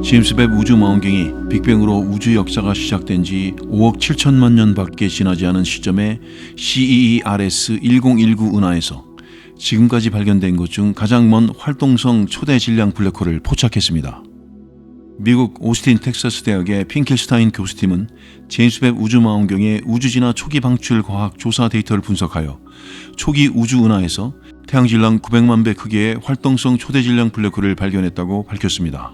제임스 웹 우주망원경이 빅뱅으로 우주 역사가 시작된 지 5억 7천만 년밖에 지나지 않은 시점에 CEERS 1019 은하에서 지금까지 발견된 것 중 가장 먼 활동성 초대 질량 블랙홀을 포착했습니다. 미국 오스틴 텍사스 대학의 핑켈스타인 교수팀은 제임스 웹 우주망원경의 우주진화 초기 방출 과학 조사 데이터를 분석하여 초기 우주 은하에서 태양 질량 900만 배 크기의 활동성 초대 질량 블랙홀을 발견했다고 밝혔습니다.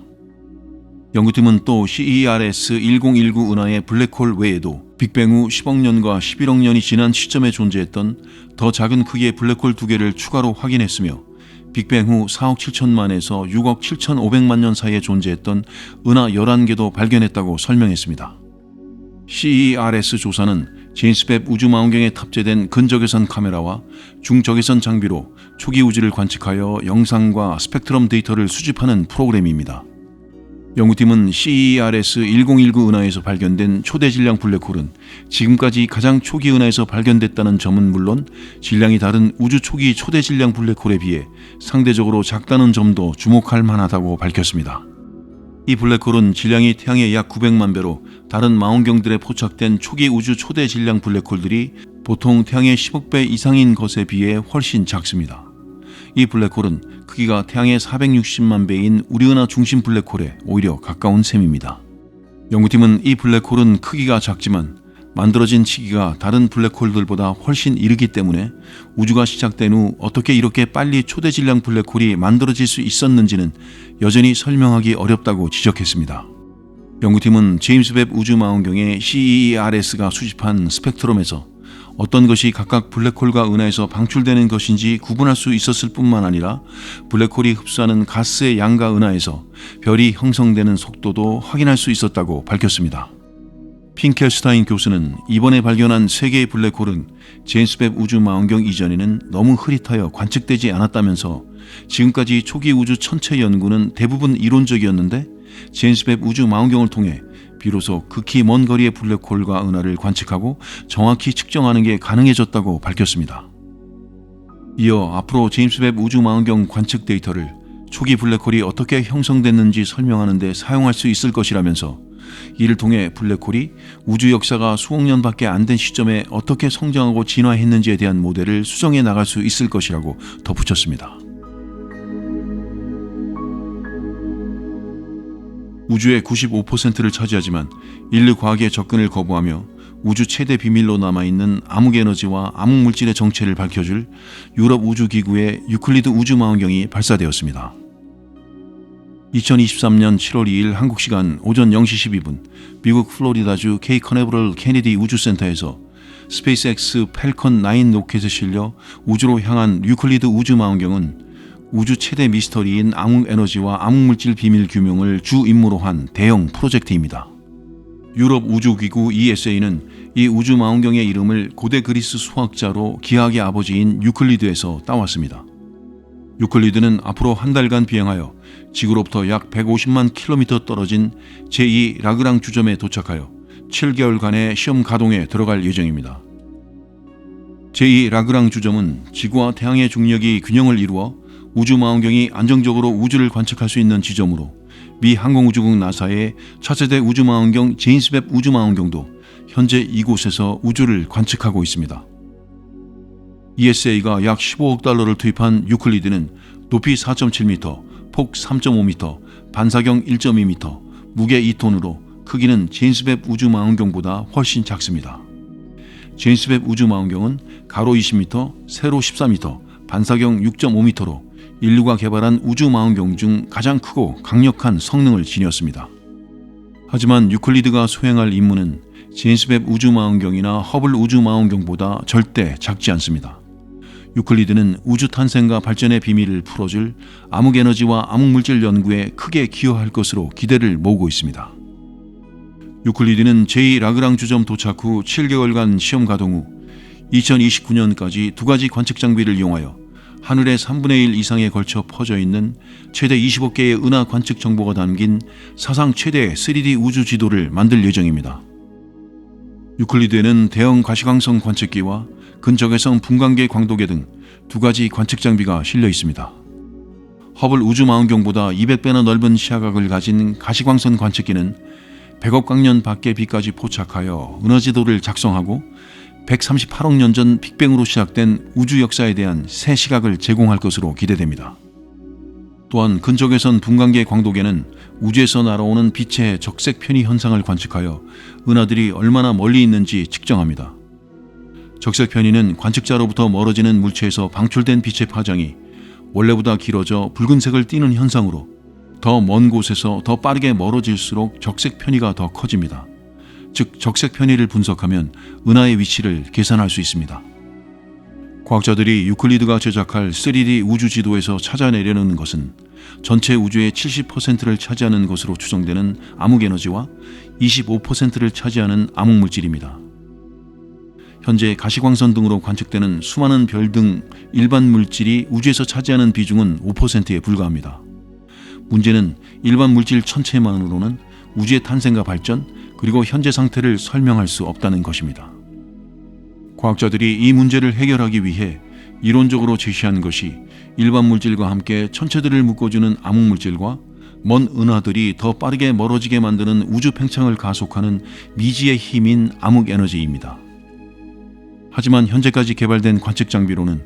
연구팀은 또 CERS 1019 은하의 블랙홀 외에도 빅뱅 후 10억 년과 11억 년이 지난 시점에 존재했던 더 작은 크기의 블랙홀 2개를 추가로 확인했으며 빅뱅 후 4억 7천만에서 6억 7,500만 년 사이에 존재했던 은하 11개도 발견했다고 설명했습니다. CERS 조사는 제임스 웹 우주망원경에 탑재된 근적외선 카메라와 중적외선 장비로 초기 우주를 관측하여 영상과 스펙트럼 데이터를 수집하는 프로그램입니다. 연구팀은 CERS 1019 은하에서 발견된 초대 질량 블랙홀은 지금까지 가장 초기 은하에서 발견됐다는 점은 물론 질량이 다른 우주 초기 초대 질량 블랙홀에 비해 상대적으로 작다는 점도 주목할 만하다고 밝혔습니다. 이 블랙홀은 질량이 태양의 약 900만 배로 다른 망원경들에 포착된 초기 우주 초대 질량 블랙홀들이 보통 태양의 10억 배 이상인 것에 비해 훨씬 작습니다. 이 블랙홀은 크기가 태양의 460만 배인 우리 은하 중심 블랙홀에 오히려 가까운 셈입니다. 연구팀은 이 블랙홀은 크기가 작지만 만들어진 시기가 다른 블랙홀들보다 훨씬 이르기 때문에 우주가 시작된 후 어떻게 이렇게 빨리 초대 질량 블랙홀이 만들어질 수 있었는지는 여전히 설명하기 어렵다고 지적했습니다. 연구팀은 제임스 웹 우주망원경의 CERS가 수집한 스펙트럼에서 어떤 것이 각각 블랙홀과 은하에서 방출되는 것인지 구분할 수 있었을 뿐만 아니라 블랙홀이 흡수하는 가스의 양과 은하에서 별이 형성되는 속도도 확인할 수 있었다고 밝혔습니다. 핑켈스타인 교수는 이번에 발견한 3개의 블랙홀은 제임스 웹 우주망원경 이전에는 너무 흐릿하여 관측되지 않았다면서 지금까지 초기 우주 천체 연구는 대부분 이론적이었는데 제임스 웹 우주망원경을 통해 비로소 극히 먼 거리의 블랙홀과 은하를 관측하고 정확히 측정하는 게 가능해졌다고 밝혔습니다. 이어 앞으로 제임스 웹 우주망원경 관측 데이터를 초기 블랙홀이 어떻게 형성됐는지 설명하는 데 사용할 수 있을 것이라면서 이를 통해 블랙홀이 우주 역사가 수억 년밖에 안 된 시점에 어떻게 성장하고 진화했는지에 대한 모델을 수정해 나갈 수 있을 것이라고 덧붙였습니다. 우주의 95%를 차지하지만 인류 과학의 접근을 거부하며 우주 최대 비밀로 남아있는 암흑에너지와 암흑물질의 정체를 밝혀줄 유럽 우주기구의 유클리드 우주망원경이 발사되었습니다. 2023년 7월 2일 한국시간 오전 0시 12분 미국 플로리다주 K 커네버럴 케네디 우주센터에서 스페이스X 팰컨 9 로켓에 실려 우주로 향한 유클리드 우주망원경은 우주 최대 미스터리인 암흑에너지와 암흑물질 비밀 규명을 주 임무로 한 대형 프로젝트입니다. 유럽 우주기구 ESA는 이 우주망원경의 이름을 고대 그리스 수학자로 기하학의 아버지인 유클리드에서 따왔습니다. 유클리드는 앞으로 한 달간 비행하여 지구로부터 약 150만 킬로미터 떨어진 제2 라그랑 주점에 도착하여 7개월간의 시험 가동에 들어갈 예정입니다. 제2 라그랑 주점은 지구와 태양의 중력이 균형을 이루어 우주망원경이 안정적으로 우주를 관측할 수 있는 지점으로 미 항공우주국 나사의 차세대 우주망원경 제임스 웹 우주망원경도 현재 이곳에서 우주를 관측하고 있습니다. ESA가 약 15억 달러를 투입한 유클리드는 높이 4.7m, 폭 3.5m, 반사경 1.2m, 무게 2톤으로 크기는 제임스 웹 우주망원경보다 훨씬 작습니다. 제임스 웹 우주망원경은 가로 20m, 세로 14m, 반사경 6.5m로 인류가 개발한 우주망원경 중 가장 크고 강력한 성능을 지녔습니다. 하지만 유클리드가 수행할 임무는 제임스 웹 우주망원경이나 허블 우주망원경보다 절대 작지 않습니다. 유클리드는 우주 탄생과 발전의 비밀을 풀어줄 암흑에너지와 암흑물질 연구에 크게 기여할 것으로 기대를 모으고 있습니다. 유클리드는 제2 라그랑 주점 도착 후 7개월간 시험 가동 후 2029년까지 2가지 관측 장비를 이용하여 하늘의 3분의 1 이상에 걸쳐 퍼져 있는 최대 20억 개의 은하 관측 정보가 담긴 사상 최대의 3D 우주 지도를 만들 예정입니다. 유클리드에는 대형 가시광선 관측기와 근적외선 분광계 광도계 등 2가지 관측 장비가 실려 있습니다. 허블 우주망원경보다 200배나 넓은 시야각을 가진 가시광선 관측기는 100억 광년 밖의 빛까지 포착하여 은하지도를 작성하고 138억 년 전 빅뱅으로 시작된 우주 역사에 대한 새 시각을 제공할 것으로 기대됩니다. 또한 근적외선 분광계 광도계는 우주에서 날아오는 빛의 적색 편의 현상을 관측하여 은하들이 얼마나 멀리 있는지 측정합니다. 적색 편의는 관측자로부터 멀어지는 물체에서 방출된 빛의 파장이 원래보다 길어져 붉은색을 띠는 현상으로 더 먼 곳에서 더 빠르게 멀어질수록 적색 편의가 더 커집니다. 즉 적색 편의를 분석하면 은하의 위치를 계산할 수 있습니다. 과학자들이 유클리드가 제작할 3D 우주 지도에서 찾아내려는 것은 전체 우주의 70%를 차지하는 것으로 추정되는 암흑에너지와 25%를 차지하는 암흑물질입니다. 현재 가시광선 등으로 관측되는 수많은 별 등 일반 물질이 우주에서 차지하는 비중은 5%에 불과합니다. 문제는 일반 물질 천체만으로는 우주의 탄생과 발전 그리고 현재 상태를 설명할 수 없다는 것입니다. 과학자들이 이 문제를 해결하기 위해 이론적으로 제시한 것이 일반 물질과 함께 천체들을 묶어주는 암흑물질과 먼 은하들이 더 빠르게 멀어지게 만드는 우주 팽창을 가속하는 미지의 힘인 암흑에너지입니다. 하지만 현재까지 개발된 관측 장비로는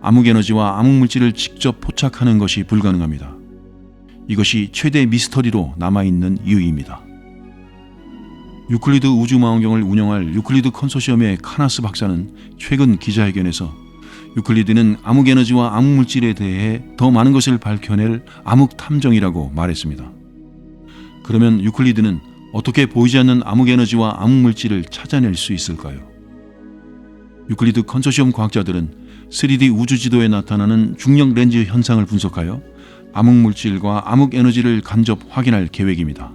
암흑에너지와 암흑물질을 직접 포착하는 것이 불가능합니다. 이것이 최대 미스터리로 남아있는 이유입니다. 유클리드 우주망원경을 운영할 유클리드 컨소시엄의 카나스 박사는 최근 기자회견에서 유클리드는 암흑에너지와 암흑물질에 대해 더 많은 것을 밝혀낼 암흑탐정이라고 말했습니다. 그러면 유클리드는 어떻게 보이지 않는 암흑에너지와 암흑물질을 찾아낼 수 있을까요? 유클리드 컨소시엄 과학자들은 3D 우주지도에 나타나는 중력 렌즈 현상을 분석하여 암흑물질과 암흑에너지를 간접 확인할 계획입니다.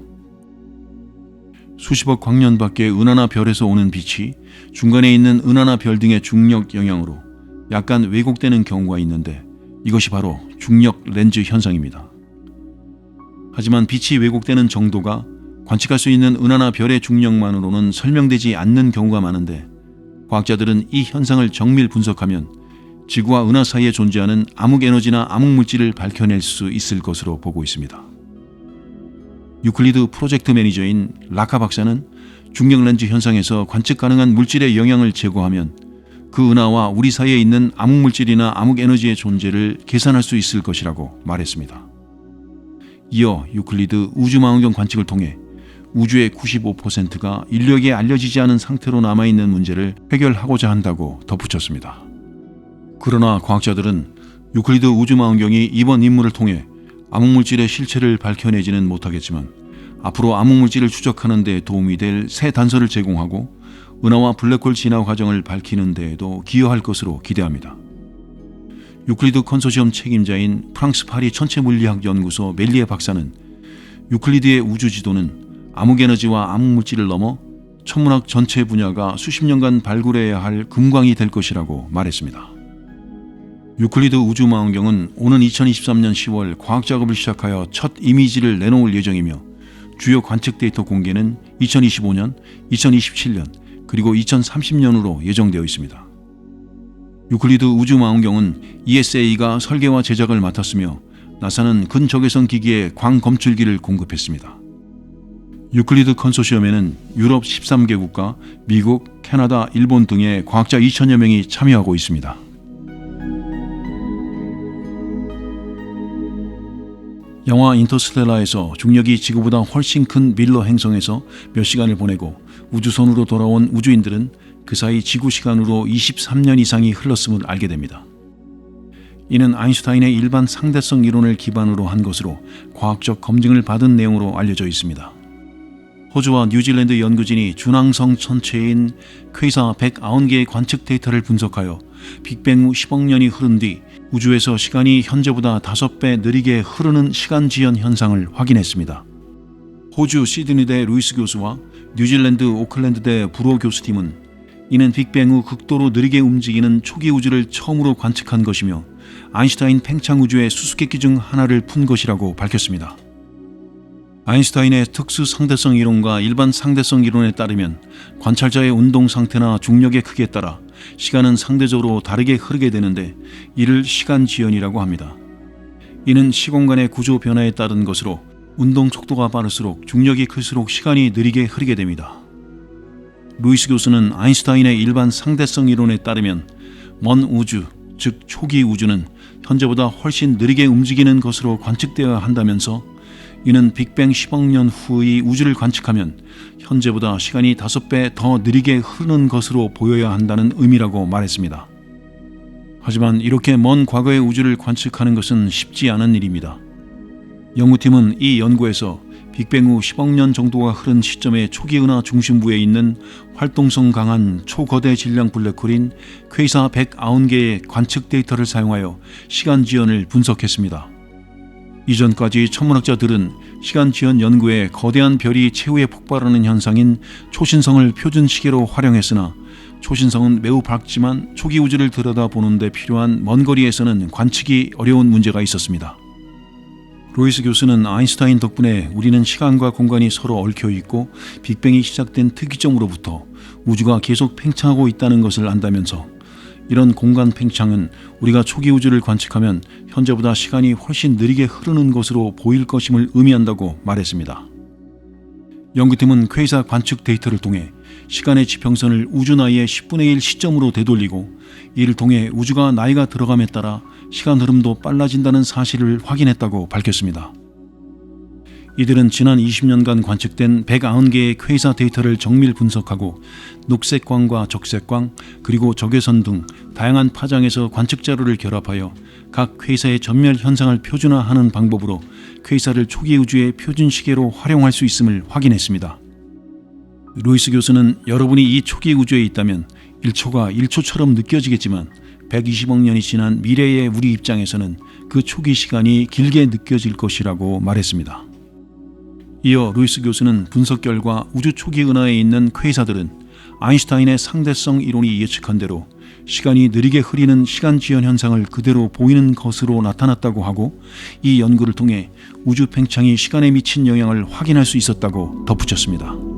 수십억 광년 밖의 은하나 별에서 오는 빛이 중간에 있는 은하나 별 등의 중력 영향으로 약간 왜곡되는 경우가 있는데 이것이 바로 중력 렌즈 현상입니다. 하지만 빛이 왜곡되는 정도가 관측할 수 있는 은하나 별의 중력만으로는 설명되지 않는 경우가 많은데 과학자들은 이 현상을 정밀 분석하면 지구와 은하 사이에 존재하는 암흑에너지나 암흑물질을 밝혀낼 수 있을 것으로 보고 있습니다. 유클리드 프로젝트 매니저인 라카 박사는 중력 렌즈 현상에서 관측 가능한 물질의 영향을 제거하면 그 은하와 우리 사이에 있는 암흑물질이나 암흑에너지의 존재를 계산할 수 있을 것이라고 말했습니다. 이어 유클리드 우주망원경 관측을 통해 우주의 95%가 인류에게 알려지지 않은 상태로 남아있는 문제를 해결하고자 한다고 덧붙였습니다. 그러나 과학자들은 유클리드 우주망원경이 이번 임무를 통해 암흑물질의 실체를 밝혀내지는 못하겠지만 앞으로 암흑물질을 추적하는 데 도움이 될 새 단서를 제공하고 은하와 블랙홀 진화 과정을 밝히는 데에도 기여할 것으로 기대합니다. 유클리드 컨소시엄 책임자인 프랑스 파리 천체물리학 연구소 멜리에 박사는 유클리드의 우주지도는 암흑에너지와 암흑물질을 넘어 천문학 전체 분야가 수십 년간 발굴해야 할 금광이 될 것이라고 말했습니다. 유클리드 우주망원경은 오는 2023년 10월 과학작업을 시작하여 첫 이미지를 내놓을 예정이며 주요 관측 데이터 공개는 2025년, 2027년, 그리고 2030년으로 예정되어 있습니다. 유클리드 우주망원경은 ESA가 설계와 제작을 맡았으며 나사는 근적외선 기기에 광검출기를 공급했습니다. 유클리드 컨소시엄에는 유럽 13개국과 미국, 캐나다, 일본 등의 과학자 2,000여 명이 참여하고 있습니다. 영화 인터스텔라에서 중력이 지구보다 훨씬 큰 밀러 행성에서 몇 시간을 보내고 우주선으로 돌아온 우주인들은 그 사이 지구 시간으로 23년 이상이 흘렀음을 알게 됩니다. 이는 아인슈타인의 일반 상대성 이론을 기반으로 한 것으로 과학적 검증을 받은 내용으로 알려져 있습니다. 호주와 뉴질랜드 연구진이 준항성 천체인 퀘이사 190개의 관측 데이터를 분석하여 빅뱅 후 10억 년이 흐른 뒤 우주에서 시간이 현재보다 5배 느리게 흐르는 시간 지연 현상을 확인했습니다. 호주 시드니대 루이스 교수와 뉴질랜드 오클랜드대 브로 교수팀은 이는 빅뱅 후 극도로 느리게 움직이는 초기 우주를 처음으로 관측한 것이며 아인슈타인 팽창 우주의 수수께끼 중 하나를 푼 것이라고 밝혔습니다. 아인슈타인의 특수 상대성 이론과 일반 상대성 이론에 따르면 관찰자의 운동 상태나 중력의 크기에 따라 시간은 상대적으로 다르게 흐르게 되는데 이를 시간 지연이라고 합니다. 이는 시공간의 구조 변화에 따른 것으로 운동 속도가 빠를수록 중력이 클수록 시간이 느리게 흐르게 됩니다. 루이스 교수는 아인슈타인의 일반 상대성 이론에 따르면 먼 우주, 즉 초기 우주는 현재보다 훨씬 느리게 움직이는 것으로 관측되어야 한다면서 이는 빅뱅 10억 년 후의 우주를 관측하면 현재보다 시간이 5배 더 느리게 흐르는 것으로 보여야 한다는 의미라고 말했습니다. 하지만 이렇게 먼 과거의 우주를 관측하는 것은 쉽지 않은 일입니다. 연구팀은 이 연구에서 빅뱅 후 10억 년 정도가 흐른 시점의 초기 은하 중심부에 있는 활동성 강한 초거대 질량 블랙홀인 퀘이사 190개의 관측 데이터를 사용하여 시간 지연을 분석했습니다. 이전까지 천문학자들은 시간 지연 연구에 거대한 별이 최후에 폭발하는 현상인 초신성을 표준 시계로 활용했으나 초신성은 매우 밝지만 초기 우주를 들여다보는 데 필요한 먼 거리에서는 관측이 어려운 문제가 있었습니다. 루이스 교수는 아인슈타인 덕분에 우리는 시간과 공간이 서로 얽혀 있고 빅뱅이 시작된 특이점으로부터 우주가 계속 팽창하고 있다는 것을 안다면서 이런 공간 팽창은 우리가 초기 우주를 관측하면 현재보다 시간이 훨씬 느리게 흐르는 것으로 보일 것임을 의미한다고 말했습니다. 연구팀은 퀘이사 관측 데이터를 통해 시간의 지평선을 우주 나이의 10분의 1 시점으로 되돌리고 이를 통해 우주가 나이가 들어감에 따라 시간 흐름도 빨라진다는 사실을 확인했다고 밝혔습니다. 이들은 지난 20년간 관측된 190개의 퀘이사 데이터를 정밀 분석하고 녹색광과 적색광 그리고 적외선 등 다양한 파장에서 관측 자료를 결합하여 각 퀘이사의 전멸 현상을 표준화하는 방법으로 퀘이사를 초기 우주의 표준 시계로 활용할 수 있음을 확인했습니다. 루이스 교수는 여러분이 이 초기 우주에 있다면 1초가 1초처럼 느껴지겠지만 120억 년이 지난 미래의 우리 입장에서는 그 초기 시간이 길게 느껴질 것이라고 말했습니다. 이어 루이스 교수는 분석 결과 우주 초기 은하에 있는 퀘이사들은 아인슈타인의 상대성 이론이 예측한 대로 시간이 느리게 흐리는 시간 지연 현상을 그대로 보이는 것으로 나타났다고 하고 이 연구를 통해 우주 팽창이 시간에 미친 영향을 확인할 수 있었다고 덧붙였습니다.